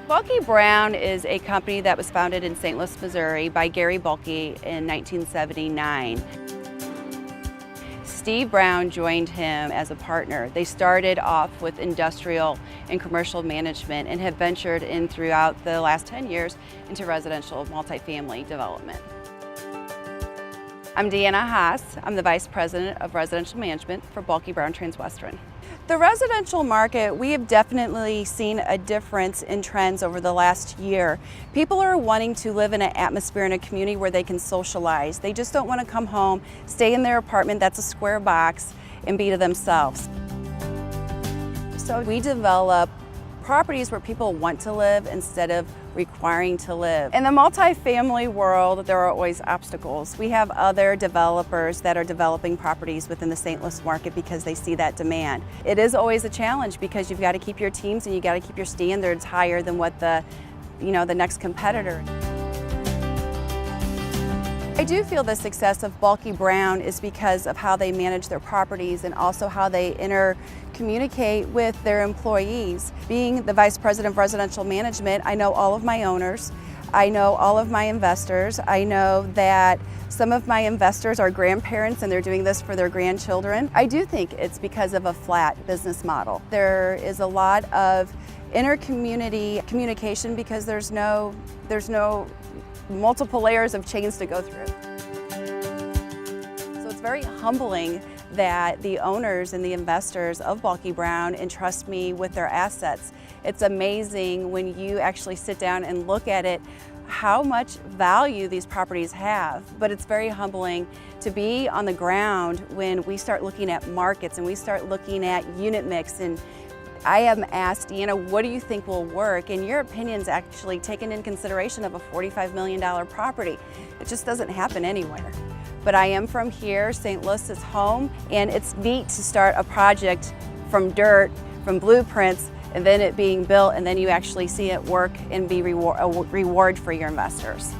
Balke Brown is a company that was founded in St. Louis, Missouri by Gary Balke in 1979. Steve Brown joined him as a partner. They started off with industrial and commercial management and have ventured in throughout the last 10 years into residential multifamily development. I'm Deanna Haas. I'm the Vice President of Residential Management for Balke Brown Transwestern. The residential market, we have definitely seen a difference in trends over the last year. People are wanting to live in an atmosphere in a community where they can socialize. They just don't want to come home, stay in their apartment that's a square box, and be to themselves. So we develop properties where people want to live instead of requiring to live. In the multifamily world, there are always obstacles. We have other developers that are developing properties within the St. Louis market because they see that demand. It is always a challenge because you've got to keep your teams and you got to keep your standards higher than what the next competitor. I do feel the success of Balke Brown is because of how they manage their properties and also how they communicate with their employees. Being the Vice President of Residential Management, I know all of my owners, I know all of my investors, I know that some of my investors are grandparents and they're doing this for their grandchildren. I do think it's because of a flat business model. There is a lot of inter-community communication because there's no multiple layers of chains to go through. So it's very humbling that the owners and the investors of Balke Brown entrust me with their assets. It's amazing when you actually sit down and look at it, how much value these properties have. But it's very humbling to be on the ground when we start looking at markets and we start looking at unit mix, and I am asked, Deanna, what do you think will work? And your opinion's actually taken in consideration of a $45 million property. It just doesn't happen anywhere. But I am from here, St. Louis is home, and it's neat to start a project from dirt, from blueprints, and then it being built, and then you actually see it work and be a reward for your investors.